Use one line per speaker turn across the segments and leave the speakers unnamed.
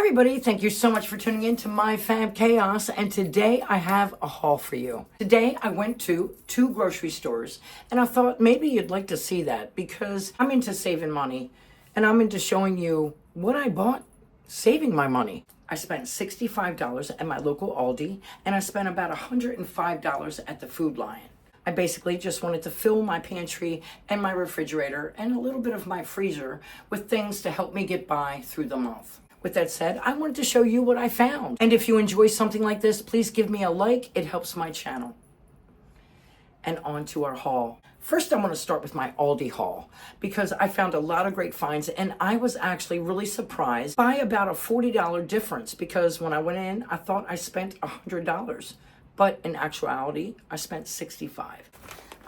everybody, thank you so much for tuning in to my FabKaos, and today I have a haul for you. Today I went to 2 grocery stores and I thought maybe you'd like to see that because I'm into saving money and I'm into showing you what I bought saving my money. I spent $65 at my local Aldi and I spent about $105 at the Food Lion. I basically just wanted to fill my pantry and my refrigerator and a little bit of my freezer with things to help me get by through the month. With that said, I wanted to show you what I found. And if you enjoy something like this, please give me a like. It helps my channel. And on to our haul. First, I want to start with my Aldi haul because I found a lot of great finds and I was actually really surprised by about a $40 difference because when I went in, I thought I spent $100. But in actuality, I spent $65.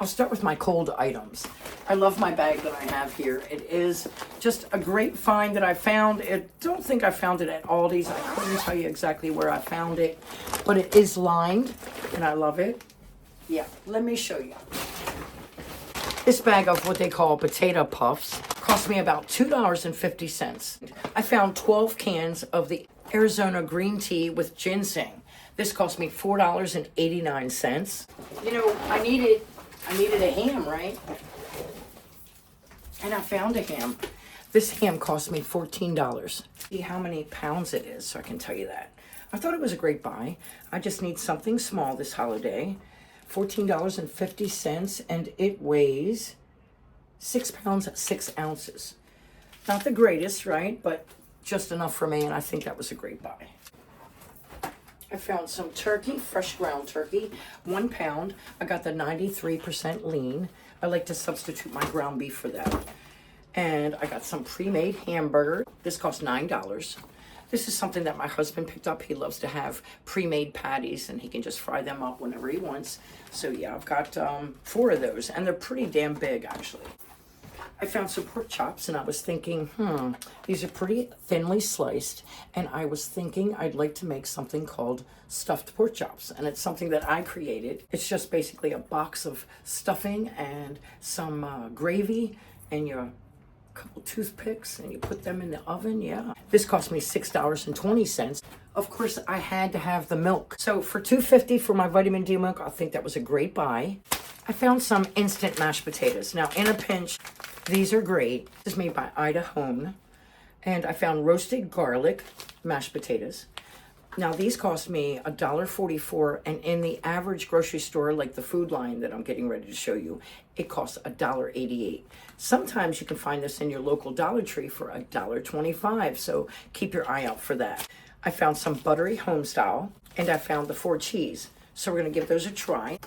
I'll start with my cold items. I love my bag that I have here. It is just a great find that I found. I don't think I found it at Aldi's. I couldn't tell you exactly where I found it, but it is lined and I love it. Yeah, let me show you. This bag of what they call potato puffs cost me about $2.50. I found 12 cans of the Arizona green tea with ginseng. This cost me $4.89. You know, I needed a ham, right? And I found a ham. This ham cost me $14. See how many pounds it is so I can tell you that. I thought it was a great buy. I just need something small this holiday. $14.50 and it weighs 6 pounds, 6 ounces. Not the greatest, right? But just enough for me and I think that was a great buy. I found some turkey, fresh ground turkey, 1 pound. I got the 93% lean. I like to substitute my ground beef for that. And I got some pre-made hamburger. This cost $9. This is something that my husband picked up. He loves to have pre-made patties and he can just fry them up whenever he wants. So yeah, I've got 4 of those and they're pretty damn big actually. I found some pork chops and I was thinking, these are pretty thinly sliced. And I was thinking I'd like to make something called stuffed pork chops. And it's something that I created. It's just basically a box of stuffing and some gravy and your couple toothpicks and you put them in the oven. Yeah, this cost me $6.20. Of course, I had to have the milk. So for $2.50 for my vitamin D milk, I think that was a great buy. I found some instant mashed potatoes. Now, in a pinch, these are great. This is made by Ida Home. And I found roasted garlic mashed potatoes. Now, these cost me $1.44. And in the average grocery store, like the Food Lion that I'm getting ready to show you, it costs $1.88. Sometimes you can find this in your local Dollar Tree for $1.25. So keep your eye out for that. I found some buttery home style. And I found the 4 cheese. So we're going to give those a try.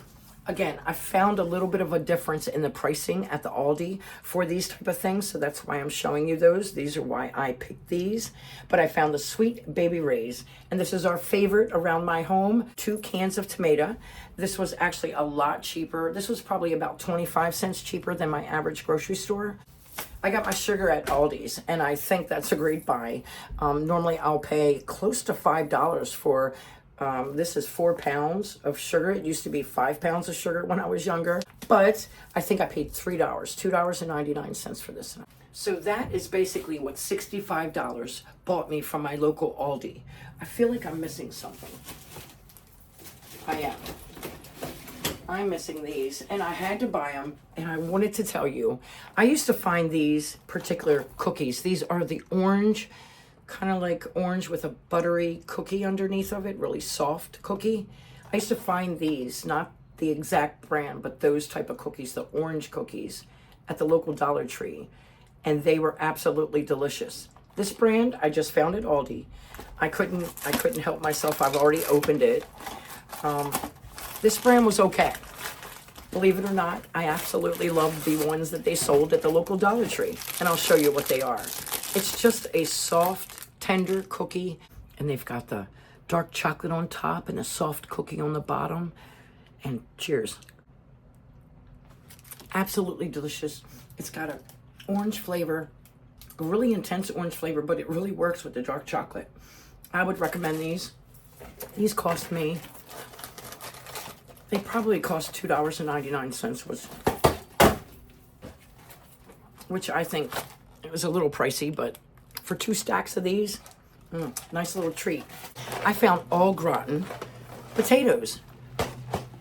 Again, I found a little bit of a difference in the pricing at the Aldi for these type of things, so that's why I'm showing you those. These are why I picked these. But I found the Sweet Baby Ray's, and this is our favorite around my home. 2 cans of tomato. This was actually a lot cheaper. This was probably about 25 cents cheaper than my average grocery store. I got my sugar at Aldi's, and I think that's a great buy. Normally, I'll pay close to $5 for this is 4 pounds of sugar. It used to be 5 pounds of sugar when I was younger, but I think I paid $3, $2.99 for this. So that is basically what $65 bought me from my local Aldi. I feel like I'm missing something. I am. I'm missing these, and I had to buy them, and I wanted to tell you, I used to find these particular cookies. These are the orange, kind of like orange with a buttery cookie underneath of it, really soft cookie. I used to find these, not the exact brand, but those type of cookies, the orange cookies, at the local Dollar Tree, and they were absolutely delicious. This brand I just found at Aldi. I couldn't help myself. I've already opened it. This brand was okay. Believe it or not, I absolutely love the ones that they sold at the local Dollar Tree, and I'll show you what they are. It's just a soft, tender cookie, and they've got the dark chocolate on top and a soft cookie on the bottom. And cheers. Absolutely delicious. It's got an orange flavor, a really intense orange flavor, but it really works with the dark chocolate. I would recommend these. These cost me, they probably cost $2.99, which I think it was a little pricey, but for 2 stacks of these, Nice little treat. I found all gratin potatoes.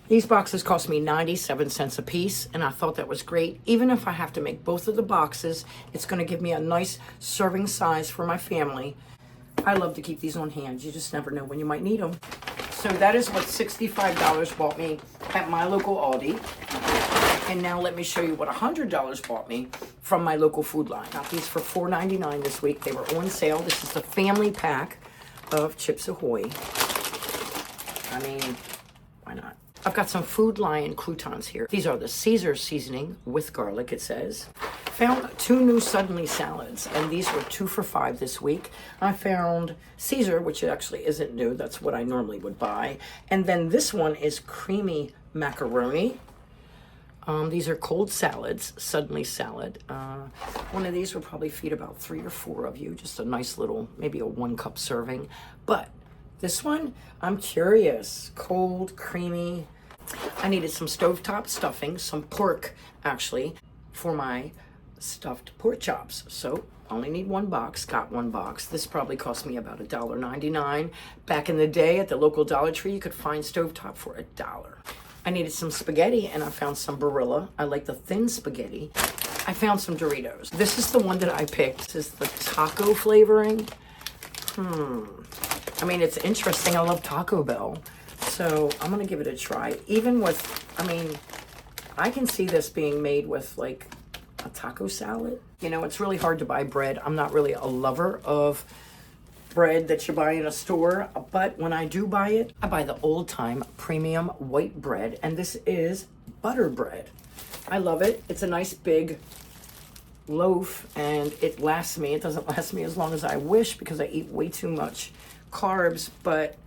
These boxes cost me 97 cents a piece, and I thought that was great. Even if I have to make both of the boxes, it's going to give me a nice serving size for my family. I love to keep these on hand. You just never know when you might need them. So that is what $65 bought me at my local Aldi. And now let me show you what $100 bought me from my local Food Line. Got these for $4.99 this week. They were on sale. This is the family pack of Chips Ahoy. I mean, why not? I've got some Food Lion croutons here. These are the Caesar seasoning with garlic, it says. Found 2 new Suddenly salads, and these were 2 for $5 this week. I found Caesar, which actually isn't new. That's what I normally would buy. And then this one is creamy macaroni. These are cold salads, Suddenly salad. One of these would probably feed about 3 or 4 of you. Just a nice little, maybe a 1-cup serving. But this one, I'm curious. Cold, creamy. I needed some stovetop stuffing, some pork, actually, for my stuffed pork chops. So, only need 1 box, got 1 box. This probably cost me about $1.99. Back in the day at the local Dollar Tree, you could find stovetop for $1. I needed some spaghetti, and I found some Barilla. I like the thin spaghetti. I found some Doritos. This is the one that I picked. This is the taco flavoring. I mean, it's interesting. I love Taco Bell. So I'm going to give it a try. Even with, I mean, I can see this being made with like a taco salad. You know, it's really hard to buy bread. I'm not really a lover of bread that you buy in a store, but when I do buy it, I buy the old time premium white bread, and this is butter bread. I love it. It's a nice big loaf, and it lasts me. It doesn't last me as long as I wish because I eat way too much carbs, but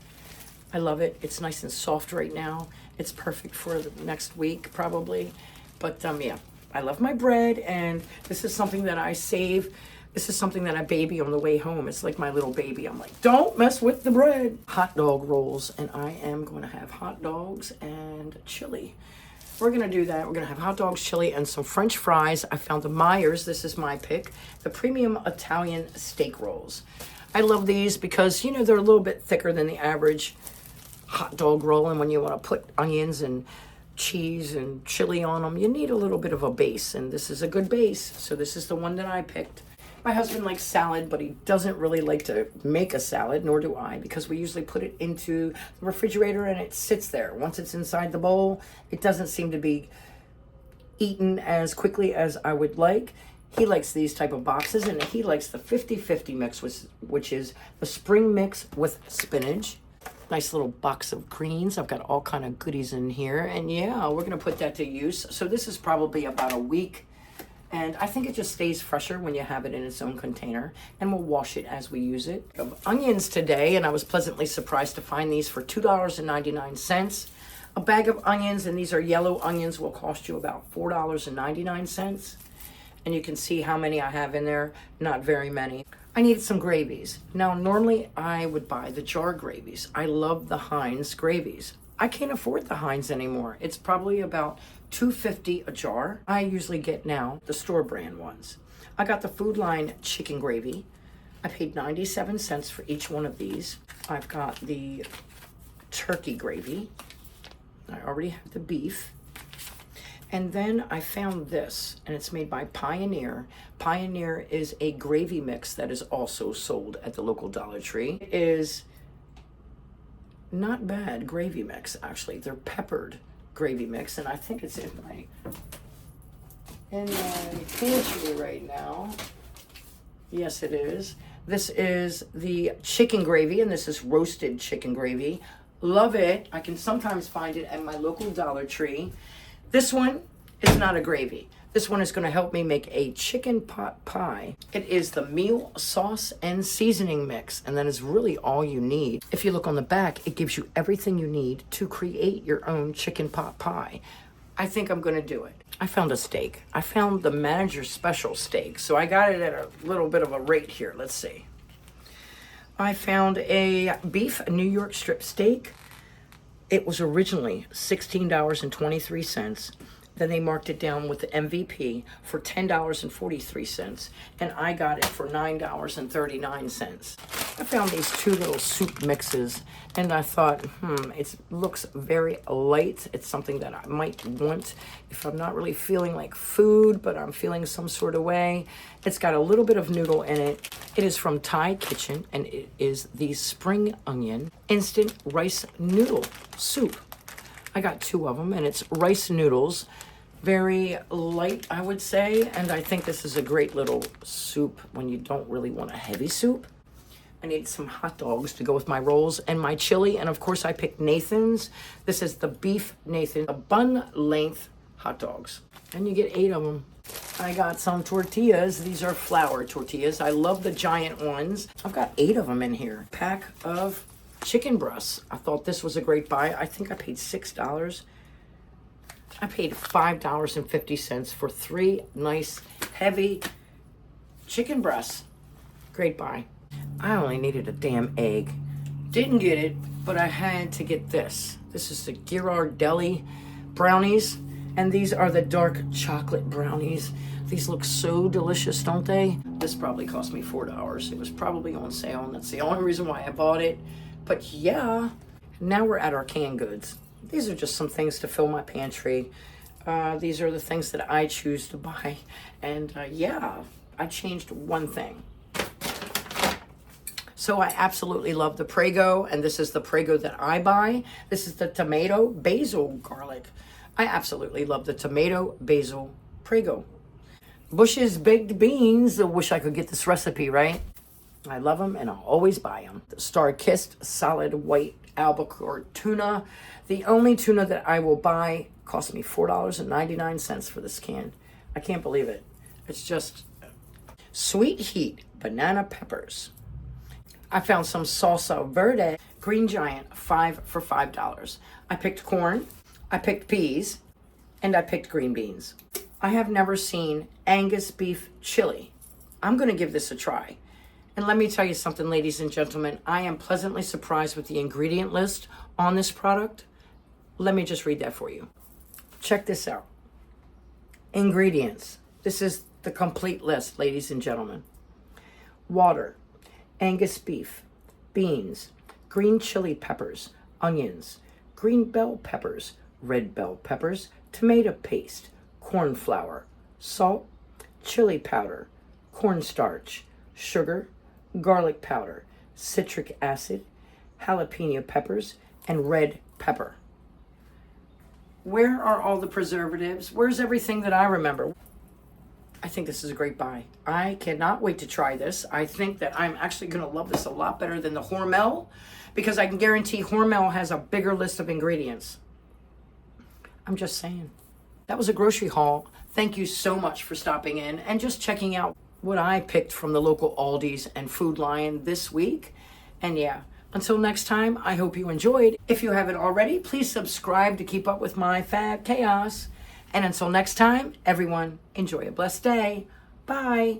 I love it. It's nice and soft right now. It's perfect for the next week probably, but yeah, I love my bread, and this is something that I save. This is something that I baby on the way home. It's like my little baby. I'm like, don't mess with the bread. Hot dog rolls, and I am going to have hot dogs and chili. We're going to do that. We're going to have hot dogs, chili, and some French fries. I found the Myers. This is my pick. The premium Italian steak rolls. I love these because, you know, they're a little bit thicker than the average hot dog roll. And when you want to put onions and cheese and chili on them, you need a little bit of a base. And this is a good base. So this is the one that I picked. My husband likes salad, but he doesn't really like to make a salad, nor do I, because we usually put it into the refrigerator and it sits there. Once it's inside the bowl, it doesn't seem to be eaten as quickly as I would like. He likes these type of boxes, and he likes the 50-50 mix, which is the spring mix with spinach. Nice little box of greens. I've got all kind of goodies in here, and yeah, we're going to put that to use. So this is probably about a week. And I think it just stays fresher when you have it in its own container. And we'll wash it as we use it. Of onions today, and I was pleasantly surprised to find these for $2.99. A bag of onions, and these are yellow onions, will cost you about $4.99. And you can see how many I have in there. Not very many. I needed some gravies. Now, normally I would buy the jar gravies. I love the Heinz gravies. I can't afford the Heinz anymore. It's probably about $2.50 a jar. I usually get now the store brand ones. I got the Food Line chicken gravy. I paid 97 cents for each one of these. I've got the turkey gravy. I already have the beef. And then I found this, and it's made by Pioneer. Pioneer is a gravy mix that is also sold at the local Dollar Tree. It is not bad gravy mix, actually. They're peppered gravy mix, and I think it's in my pantry right now. Yes, it is. This is the chicken gravy, and this is roasted chicken gravy. Love it. I can sometimes find it at my local Dollar Tree. This one is not a gravy. This one is going to help me make a chicken pot pie. It is the meal, sauce, and seasoning mix, and that is really all you need. If you look on the back, it gives you everything you need to create your own chicken pot pie. I think I'm going to do it. I found a steak. I found the manager's special steak, so I got it at a little bit of a rate here. Let's see. I found a beef New York strip steak. It was originally $16.23. Then they marked it down with the MVP for $10.43, and I got it for $9.39. I found these two little soup mixes, and I thought, it looks very light. It's something that I might want if I'm not really feeling like food, but I'm feeling some sort of way. It's got a little bit of noodle in it. It is from Thai Kitchen, and it is the spring onion instant rice noodle soup. I got two of them, and it's rice noodles. Very light, I would say, and I think this is a great little soup when you don't really want a heavy soup. I need some hot dogs to go with my rolls and my chili. And of course I picked Nathan's. This is the beef Nathan, a bun length hot dogs. And you get 8 of them. I got some tortillas. These are flour tortillas. I love the giant ones. I've got 8 of them in here. Pack of chicken breasts. I thought this was a great buy. I think I paid $6. I paid $5.50 for 3 nice, heavy chicken breasts. Great buy. I only needed a damn egg. Didn't get it, but I had to get this. This is the Ghirardelli brownies, and these are the dark chocolate brownies. These look so delicious, don't they? This probably cost me $4. It was probably on sale, and that's the only reason why I bought it. But yeah, now we're at our canned goods. These are just some things to fill my pantry. These are the things that I choose to buy. And yeah, I changed one thing. So I absolutely love the Prego, and this is the Prego that I buy. This is the tomato basil garlic. I absolutely love the tomato basil Prego. Bush's baked beans. I wish I could get this recipe, right? I love them, and I'll always buy them. The Star-Kissed solid white albacore tuna. The only tuna that I will buy cost me $4.99 for this can. I can't believe it. It's just Sweet Heat banana peppers. I found some salsa verde, Green Giant, 5 for $5. I picked corn, I picked peas, and I picked green beans. I have never seen Angus beef chili. I'm going to give this a try. And let me tell you something, ladies and gentlemen. I am pleasantly surprised with the ingredient list on this product. Let me just read that for you. Check this out. Ingredients. This is the complete list, ladies and gentlemen. Water. Angus beef, beans, green chili peppers, onions, green bell peppers, red bell peppers, tomato paste, corn flour, salt, chili powder, cornstarch, sugar, garlic powder, citric acid, jalapeno peppers, and red pepper. Where are all the preservatives? Where's everything that I remember? I think this is a great buy. I cannot wait to try this. I think that I'm actually going to love this a lot better than the Hormel, because I can guarantee Hormel has a bigger list of ingredients. I'm just saying. That was a grocery haul. Thank you so much for stopping in and just checking out what I picked from the local Aldi's and Food Lion this week. And yeah, until next time, I hope you enjoyed. If you haven't already, please subscribe to keep up with my Fab Chaos. And until next time, everyone, enjoy a blessed day. Bye.